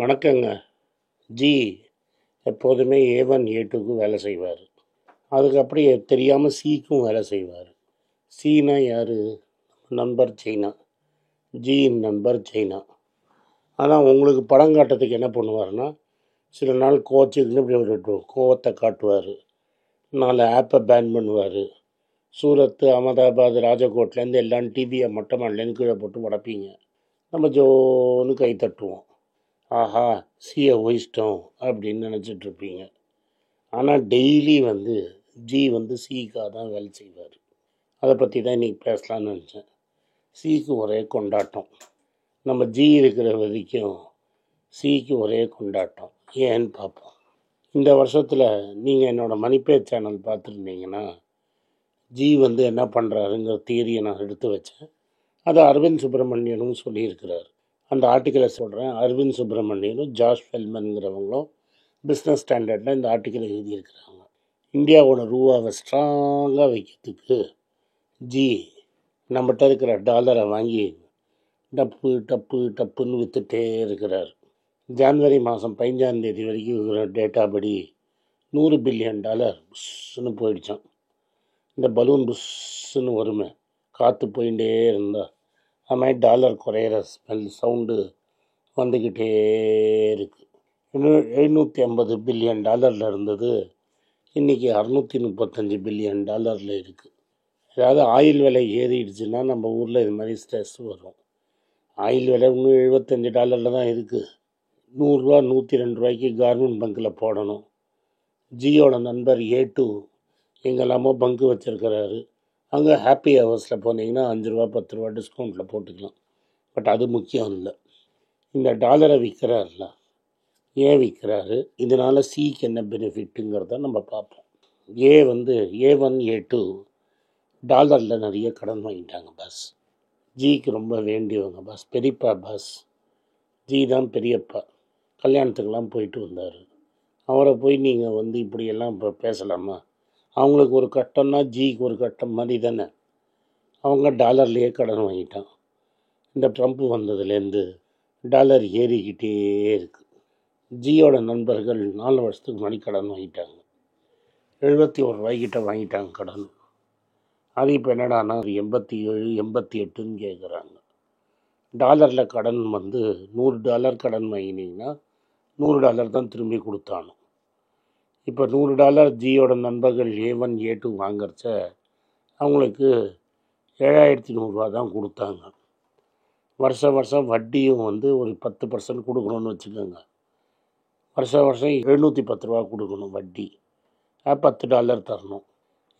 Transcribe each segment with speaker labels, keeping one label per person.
Speaker 1: வணக்கங்க. ஜி எப்போதுமே A1 A2க்கு வேலை செய்வார். அதுக்கு அப்படி தெரியாமல் சிக்கும் வேலை செய்வார். சீனா யார்? நண்பர் சைனா. ஜியின் நண்பர் சைனா. ஆனால் உங்களுக்கு படம் காட்டுறதுக்கு என்ன பண்ணுவார்னா, சில நாள் கோச்சுக்குன்னு இப்படி ஒரு கோவத்தை காட்டுவார். 4 ஆப்பை பேன் பண்ணுவார். சூரத்து, அகமதாபாத், ராஜகோட்லேருந்து எல்லாம் டிவியை மொட்டை மாடலேருந்து கீழே போட்டு உடப்பீங்க. நம்ம ஜோன்னு கை தட்டுவோம். ஆஹா, சியை ஒழிச்சிட்டோம் அப்படின்னு நினச்சிட்ருப்பீங்க. ஆனால் டெய்லி ஜி சிக்காக தான் வேலை செய்வார். அதை பற்றி தான் இன்றைக்கி பேசலான்னு நினச்சேன். சிக்கு ஒரே கொண்டாட்டம். நம்ம ஜி இருக்கிற வரைக்கும் சிக்கு ஒரே கொண்டாட்டம். ஏன்னு பார்ப்போம். இந்த வருஷத்தில் நீங்கள் என்னோடய மணிப்பே சேனல் பார்த்துருந்தீங்கன்னா, ஜி என்ன பண்ணுறாருங்கிற தியரியை நான் எடுத்து வச்சேன். அதை அரவிந்த் சுப்பிரமணியனும் சொல்லியிருக்கிறார். அந்த ஆர்டிக்கலை சொல்கிறேன். அரவிந்த் சுப்பிரமணியனும் ஜார்ஜ் ஃபெல்மன்கிறவங்களும் பிஸ்னஸ் ஸ்டாண்டர்டில் இந்த ஆர்டிக்கலை எழுதியிருக்கிறாங்க. இந்தியாவோட ரூபாவை ஸ்ட்ராங்காக வைக்கிறதுக்கு ஜி நம்மகிட்ட இருக்கிற டாலரை வாங்கி டப்பு டப்பு டப்புன்னு விற்றுட்டே இருக்கிறார். ஜான்வரி மாதம் 15 வரைக்கும் இருக்கிற டேட்டா படி $100 பில்லியன் புஷ்ஷுன்னு போயிடுச்சான். இந்த பலூன் புஷ்ஷுன்னு வருமே, காற்று போயிட்டே இருந்தால் அது மாதிரி டாலர் குறையிற சவுண்டு வந்துக்கிட்டே இருக்குது. இன்னும் $750 பில்லியன் இருந்தது, இன்றைக்கி $635 பில்லியன் இருக்குது. அதாவது ஆயில் விலை ஏறிடுச்சுன்னா நம்ம ஊரில் இது மாதிரி ஸ்ட்ரெஸ் வரும். ஆயில் விலை இன்னும் $75 தான் இருக்குது. 100 ரூபா 102 ரூபாய்க்கு கார்மெண்ட் பங்கில் போடணும். ஜியோட நண்பர் A2 எங்கெல்லாமோ பங்கு வச்சுருக்கிறாரு. அங்கே ஹாப்பி ஹவர்ஸில் போனீங்கன்னா 5 ரூபா 10 ரூபா டிஸ்கவுண்ட்டில் போட்டுக்கலாம். பட் அது முக்கியம் இல்லை. இந்த டாலரை விற்கிறார்ல, ஏன் விற்கிறாரு, இதனால் சிக்கு என்ன பெனிஃபிட்டுங்கிறத நம்ம பார்ப்போம். A1 A2 டாலரில் நிறைய கடன் வாங்கிட்டாங்க பாஸ். ஜிக்கு ரொம்ப வேண்டியவங்க பாஸ், பெரியப்பா பாஸ். ஜி தான் பெரியப்பா. கல்யாணத்துக்கெல்லாம் போயிட்டு வந்தார். அவரை போய் நீங்கள் இப்படியெல்லாம் இப்போ பேசலாமா? அவங்களுக்கு ஒரு கட்டம்னா ஜிக்கு ஒரு கட்டம் மாதிரி தானே. அவங்க டாலர்லேயே கடன் வாங்கிட்டான். இந்த ட்ரம்ப் வந்ததுலேருந்து டாலர் ஏறிக்கிட்டே இருக்குது. ஜியோட நண்பர்கள் 4 வருஷத்துக்கு முன்னாடி கடன் வாங்கிட்டாங்க. 71 ரூபாய்க்கிட்ட வாங்கிட்டாங்க கடன். அது இப்போ என்னடானா 87 88ன்னு கேட்குறாங்க. டாலரில் கடன் $100 கடன் வாங்கினீங்கன்னா $100 தான் திரும்பி கொடுத்தானோ. இப்போ $100 ஜியோட நண்பர்கள் A1 A2 வாங்குறச்ச அவங்களுக்கு 7100 தான் கொடுத்தாங்க. வருஷம் வட்டியும் ஒரு 10% கொடுக்கணும்னு வச்சுக்கோங்க. வருஷம் $710 கொடுக்கணும் வட்டி. $10 தரணும்.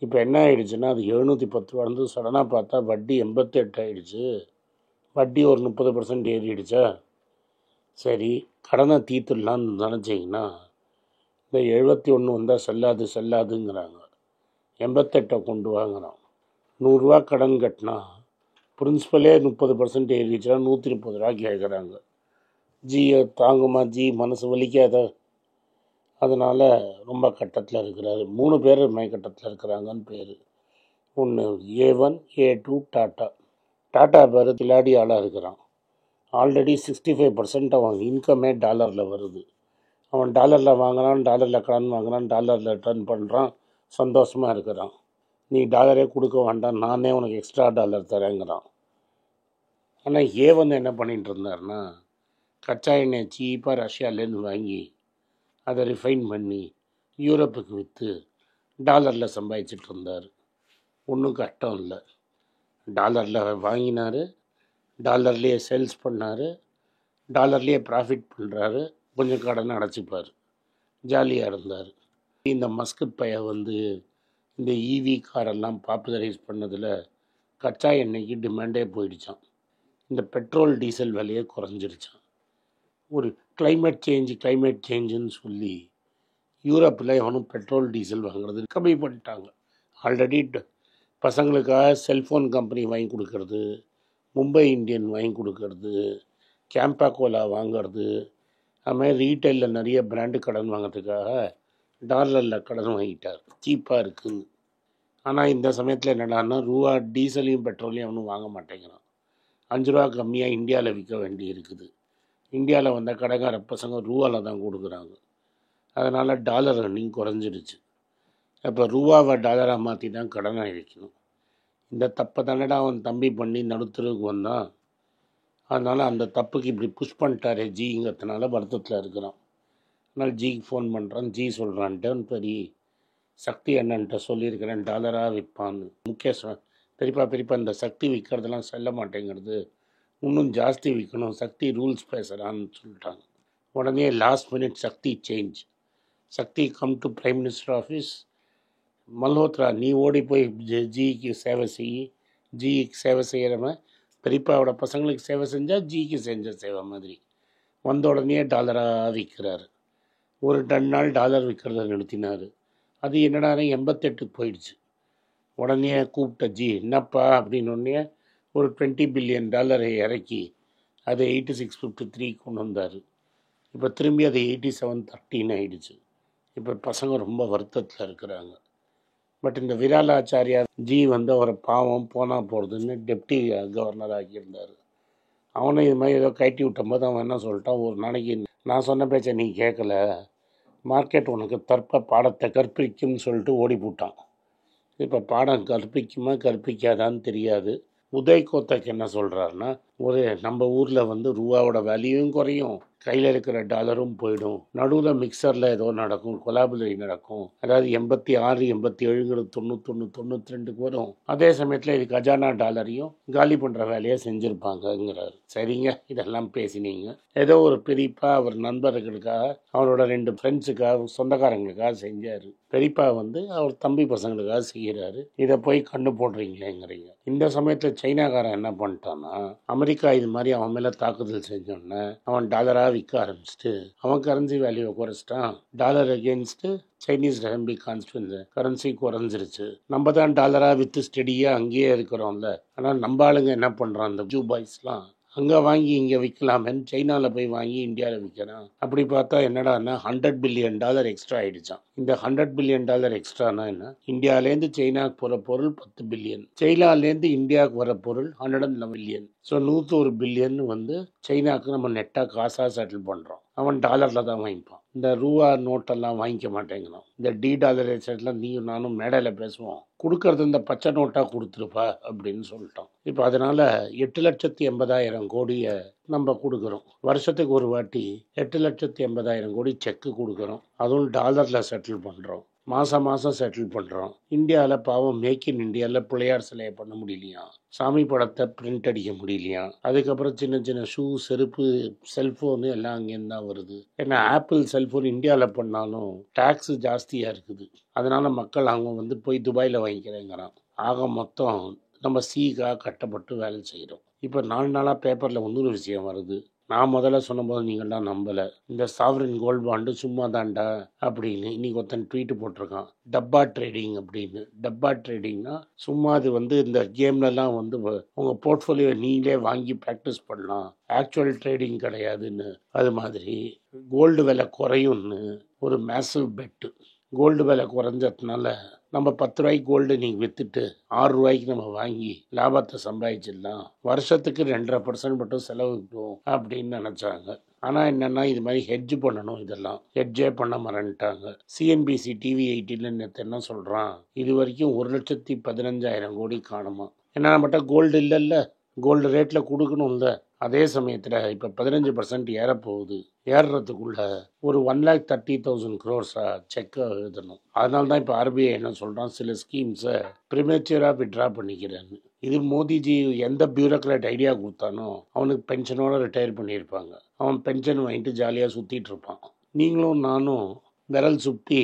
Speaker 1: இப்போ என்ன ஆகிடுச்சுன்னா, அது $710 சடனாக பார்த்தா வட்டி 88 ஆகிடுச்சு. வட்டி ஒரு 30% ஏறிடுச்சா? சரி, கடனை தீர்த்துடலான்னு நினச்சிங்கன்னா இந்த 71 வந்தால் செல்லாதுங்கிறாங்க. 88 கொண்டு வாங்குறான். 100 ரூபா கடன் கட்டினா பிரின்சிபலே 30% ஏறிடுச்சுன்னா 130 ரூபா கேட்குறாங்க. ஜியை தாங்குமா? ஜி மனசு வலிக்காத. அதனால் ரொம்ப கட்டத்தில் இருக்கிறாரு. 3 பேர் கட்டத்தில் இருக்கிறாங்கன்னு பேர். ஒன்று A1 A2 டாட்டா. டாட்டா பேர் கிளாடி ஆளாக இருக்கிறான். ஆல்ரெடி 65% அவன் இன்கமே டாலரில் வருது. அவன் டாலரில் வாங்குறான், டாலரில் கடன் வாங்குறான், டாலரில் ரிட்டர்ன் பண்ணுறான், சந்தோஷமாக இருக்கிறான். நீ டாலரே கொடுக்க வேண்டாம், நானே உனக்கு எக்ஸ்ட்ரா டாலர் தரேங்கிறான். ஆனால் A1 என்ன பண்ணிகிட்டு இருந்தாருன்னா, கச்சா எண்ணெய் சீப்பாக ரஷ்யாவிலேருந்து வாங்கி அதை ரிஃபைன் பண்ணி யூரோப்புக்கு விற்று டாலரில் சம்பாதிச்சிட்டு இருந்தார். ஒன்றும் கஷ்டம் இல்லை. டாலரில் வாங்கினார், டாலர்லேயே சேல்ஸ் பண்ணார், டாலர்லேயே ப்ராஃபிட் பண்ணுறாரு, கொஞ்சம் கடனை அடைச்சிப்பார், ஜாலியாக இருந்தார். இந்த மஸ்கு பைய இந்த EV காரெல்லாம் பாப்புலரைஸ் பண்ணதில் கச்சா எண்ணெய்க்கு டிமாண்டே போயிடுச்சான். இந்த பெட்ரோல் டீசல் விலையே குறைஞ்சிருச்சான். ஒரு கிளைமேட் சேஞ்சுன்னு சொல்லி யூரோப்பில் எவனும் பெட்ரோல் டீசல் வாங்குறது கம்மி பண்ணிட்டாங்க. ஆல்ரெடி பசங்களுக்காக செல்ஃபோன் கம்பெனி வாங்கி கொடுக்கறது, மும்பை இந்தியன் வாங்கி கொடுக்கறது, கேம்பாகோலா வாங்கிறது, அதுமாதிரி ரீட்டைலில் நிறைய பிராண்டு கடன் வாங்கிறதுக்காக டாலரில் கடன் வாங்கிட்டார், சீப்பாக இருக்குதுன்னு. ஆனால் இந்த சமயத்தில் என்னடான்னா, ரூபா டீசலையும் பெட்ரோலையும் அவனும் வாங்க மாட்டேங்கிறான். 5 ரூபா கம்மியாக இந்தியாவில் விற்க வேண்டி இருக்குது. இந்தியாவில் வந்த கடைக்கார பசங்க ரூபாவில் தான் கொடுக்குறாங்க. அதனால் டாலர் ரன்னிங் குறைஞ்சிடுச்சு. அப்போ ரூபாவை டாலராக மாற்றி தான் கடனை அழிக்கணும். இந்த தப்பை தானடா அவன் தம்பி பண்ணி நடுத்தருக்கு வந்தான். அதனால் அந்த தப்புக்கு இப்படி புஷ் பண்ணிட்டாரே ஜிங்கிறதுனால வருத்தத்தில் இருக்கிறான். அதனால் ஜிக்கு ஃபோன் பண்ணுறான். ஜி சொல்கிறான்ட்டு பெரிய சக்தி என்னன்ட்ட சொல்லியிருக்கிறேன், டாலராக விற்பான்னு. பெரியப்பா இந்த சக்தி விற்கிறதெல்லாம் செல்ல மாட்டேங்கிறது, இன்னும் ஜாஸ்தி விற்கணும், சக்தி ரூல்ஸ் பேசுகிறான்னு சொல்லிட்டாங்க. உடனே last minute Shakti change. Shakti come to prime minister office. Malhotra, நீ ஓடி போய் ஜிக்கு சேவை செய். ஜிக்கு சேவை செய்கிறவன் பெரியப்பாவோட பசங்களுக்கு சேவை செஞ்சால் ஜிக்கு செஞ்ச சேவை மாதிரி. வந்த உடனே டாலராக விற்கிறாரு. ஒரு 2 நாள் டாலர் விற்கிறத நிறுத்தினார். அது என்னடா 88 போயிடுச்சு. உடனே கூப்பிட்ட ஜி, என்னப்பா அப்படின்னொடனே ஒரு $20 பில்லியன் இறக்கி அதை 8653 கொண்டு வந்தார். இப்போ திரும்பி அது 8713 ஆகிடுச்சு. இப்போ பசங்க ரொம்ப வருத்தத்தில் இருக்கிறாங்க. பட் இந்த விராலாச்சாரியா ஜி அவரை பாவம் போனால் போகிறதுன்னு டெப்டி கவர்னர் ஆக்கியிருந்தார். அவனை இது மாதிரி ஏதோ கட்டி விட்டபோது அவன் என்ன சொல்லிட்டான், ஒரு நாளைக்கு நான் சொன்ன பேச்சை நீ கேட்கல, மார்க்கெட் உனக்கு பாடத்தை கற்பிக்கும்னு சொல்லிட்டு ஓடி போட்டான். இப்போ பாடம் கற்பிக்காதான்னு தெரியாது. உதய் கோத்தக் என்ன சொல்கிறாருன்னா, நம்ம ஊரில் ரூபாவோட வேல்யூவும் குறையும், கையில் இருக்கிற டாலரும் போயிடும், நடுவில் மிக்சரில் ஏதோ நடக்கும், கொலாபரேஷன் நடக்கும். அதாவது 86, 87, 91, 92க்கு வரும். அதே சமயத்தில் இது கஜானா டாலரையும் காலி பண்ணுற வேலையை செஞ்சுருப்பாங்கங்கிறாரு. சரிங்க, இதெல்லாம் பேசினீங்க. ஏதோ ஒரு பெரியப்பா அவர் நண்பர்களுக்காக, அவரோட 2 ஃப்ரெண்ட்ஸுக்காக, சொந்தக்காரங்களுக்காக செஞ்சார். பெரியப்பா அவர் தம்பி பசங்களுக்காக செய்கிறாரு. இதை போய் கண்டு போடுறீங்களேங்கிறீங்க. இந்த சமயத்தில் சைனாக்காரன் என்ன பண்ணிட்டான்னா, அமெரிக்கா இது மாதிரி அவன் மேலே தாக்குதல் செஞ்சோன்னே அவன் டாலராக விற்க ஆரம்பிச்சுட்டு அவன் கரன்சி வேல்யூவை குறைச்சிட்டான். Dollar against Chinese renminbi constant currency குறைஞ்சிருச்சு. நம்ம தான் டாலராக விற்று ஸ்டெடியாக அங்கேயே இருக்கிறோம்ல. ஆனால் நம்ம ஆளுங்க என்ன பண்ணுறான், அந்த ஜூ பாய்ஸ்லாம் அங்கே வாங்கி இங்கே விற்கலாமேன்னு சைனாவில் போய் வாங்கி இந்தியாவில் விற்கிறான். அப்படி பார்த்தா என்னடான்னா $100 பில்லியன் எக்ஸ்ட்ரா ஆகிடுச்சான். இந்த $100 பில்லியன் எக்ஸ்ட்ரானா என்ன, இந்தியாவிலேருந்து சைனாவுக்கு போகிற பொருள் 10 பில்லியன், சைனாலேருந்து இந்தியாவுக்கு வர பொருள் 111 பில்லியன். ஸோ 101 பில்லியன் சைனாவுக்கு நம்ம நெட்டாக காசாக செட்டில் பண்ணுறோம். அவன் டாலரில் தான் வாங்கிப்பான். இந்த ரூபா நோட்டெல்லாம் வாங்கிக்க மாட்டேங்கிறான். இந்த டாலரைசேஷன்லாம் நீயும் நானும் மேடையில் பேசுவோம், கொடுக்கறது இந்த பச்சை நோட்டாக கொடுத்துருப்பா அப்படின்னு சொல்லிட்டோம். இப்போ அதனால் 8,80,000 கோடியை நம்ம கொடுக்குறோம். வருஷத்துக்கு ஒரு வாட்டி 8,80,000 கோடி செக்கு கொடுக்குறோம். அதுவும் டாலரில் செட்டில் பண்ணுறோம். மாதம் செட்டில் பண்ணுறோம். இந்தியாவில் பாவம் மேக் இன் இந்தியாவில் பிள்ளையார் சிலையை பண்ண முடியலையா, சாமி படத்தை பிரிண்ட் அடிக்க முடியலையா, அதுக்கப்புறம் சின்ன சின்ன ஷூ, செருப்பு, செல்ஃபோனு எல்லாம் அங்கேருந்து தான் வருது. ஏன்னா ஆப்பிள் செல்ஃபோன் இந்தியாவில் பண்ணாலும் டேக்ஸு ஜாஸ்தியாக இருக்குது. அதனால் மக்கள் அவங்க போய் துபாயில் வாங்கிக்கிறேங்கிறான். ஆக மொத்தம் நம்ம சீக்காக கட்டப்பட்டு வேலை செய்கிறோம். இப்போ 4 நாளாக பேப்பரில் இன்னொரு விஷயம் வருது. நான் முதல்ல சொன்னபோது நீங்கள்லாம் நம்பலை. இந்த சாவரின் கோல்டு பாண்டு சும்மா தாண்டா அப்படின்னு இன்னைக்கு ஒருத்தன் ட்வீட்டு போட்டிருக்கான். டப்பா ட்ரேடிங் அப்படின்னு. டப்பா ட்ரேடிங்னா சும்மா அது இந்த கேம்லலாம் உங்கள் போர்ட்ஃபோலியோ நீங்களே வாங்கி ப்ராக்டிஸ் பண்ணலாம், ஆக்சுவல் ட்ரேடிங் கிடையாதுன்னு. அது மாதிரி கோல்டு விலை குறையும்னு ஒரு மேசிவ் பெட்டு. கோல்டு விலை குறைஞ்சதுனால நம்ம 10 ரூபாய்க்கு கோல்டு நீங்கள் விற்றுட்டு 6 ரூபாய்க்கு நம்ம வாங்கி லாபத்தை சம்பாதிச்சிடலாம், வருஷத்துக்கு 2.5% மட்டும் செலவுக்கும் அப்படின்னு நினச்சாங்க. ஆனால் என்னென்னா இது மாதிரி ஹெட்ஜ் பண்ணணும், இதெல்லாம் ஹெட்ஜே பண்ண மறந்துட்டாங்க. சிஎன்பிசி டிவி 18 நேற்று என்ன சொல்கிறான், இது வரைக்கும் 1,15,000 கோடி காணுமா. ஏன்னா நம்மகிட்ட கோல்டு இல்லைல்ல, கோல்டு ரேட்டில் கொடுக்கணும்ல. அதே சமயத்தில் இப்போ 15% ஏறப்போகுது. ஏறுறதுக்குள்ள ஒரு 1,30,000 crores செக்கை எழுதணும். அதனால தான் இப்போ ஆர்பிஐ என்ன சொல்கிறான், சில ஸ்கீம்ஸை ப்ரிமேச்சராக விட்ரா பண்ணிக்கிறேன்னு. இது மோடிஜி எந்த பியூரோக்ராட் ஐடியா கொடுத்தானோ அவனுக்கு பென்ஷனோட ரிட்டையர் பண்ணியிருப்பாங்க. அவன் பென்ஷன் வாங்கிட்டு ஜாலியாக சுற்றிட்டு இருப்பான். நீங்களும் நானும் விரல் சுற்றி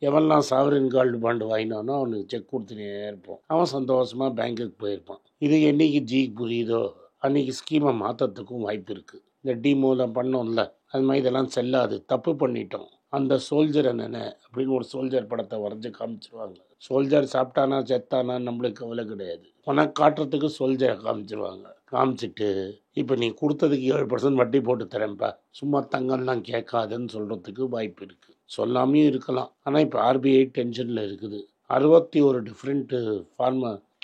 Speaker 1: எவன்லாம் சாவரின் கோல்டு பாண்டு வாங்கினானோ அவனுக்கு செக் கொடுத்துனே இருப்போம். அவன் சந்தோஷமாக பேங்க்குக்கு போயிருப்பான். இது என்னைக்கு ஜிக்கு புரியுதோ அன்றைக்கி ஸ்கீமை மாற்றத்துக்கும் வாய்ப்பு இருக்குது. இந்த டிமோவில் பண்ணோம்ல, அது மாதிரி இதெல்லாம் செல்லாது, தப்பு பண்ணிட்டோம். அந்த சோல்ஜர் என்னென்ன அப்படின்னு ஒரு சோல்ஜர் படத்தை வரைஞ்சி காமிச்சிருவாங்க. சோல்ஜர் சாப்பிட்டானா செத்தானா நம்மளுக்கு கவலை கிடையாது, உனக்கு காட்டுறதுக்கு சோல்ஜரை காமிச்சிருவாங்க. காமிச்சிட்டு இப்போ நீ கொடுத்ததுக்கு 7% வட்டி போட்டு தரேன்ப்பா, சும்மா தங்கம்லாம் கேட்காதுன்னு சொல்கிறதுக்கு வாய்ப்பு இருக்குது. சொல்லாமையும் இருக்கலாம். ஆனால் இப்போ ஆர்பிஐ டென்ஷனில் இருக்குது. 61 டிஃப்ரெண்ட்டு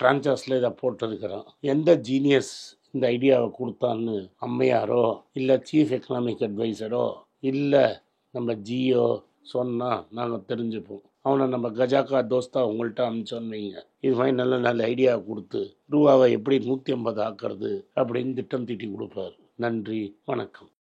Speaker 1: ட்ரான்சாஸில் இதை போட்டிருக்கிறோம். எந்த ஜீனியஸ் இந்த ஐடியாவை கொடுத்தான்னு அம்மையாரோ இல்லை சீஃப் எக்கனாமிக் அட்வைசரோ இல்லை நம்ம ஜியோ சொன்னால் நாங்கள் தெரிஞ்சுப்போம். அவனை நம்ம கஜாக்கா தோஸ்தா உங்கள்கிட்ட அனுப்பிச்சோன்னு வைங்க, இது மாதிரி நல்ல நல்ல ஐடியா கொடுத்து ரூபாவை எப்படி 150 ஆக்கிறது அப்படின்னு திட்டம் தீட்டி கொடுப்பார். நன்றி, வணக்கம்.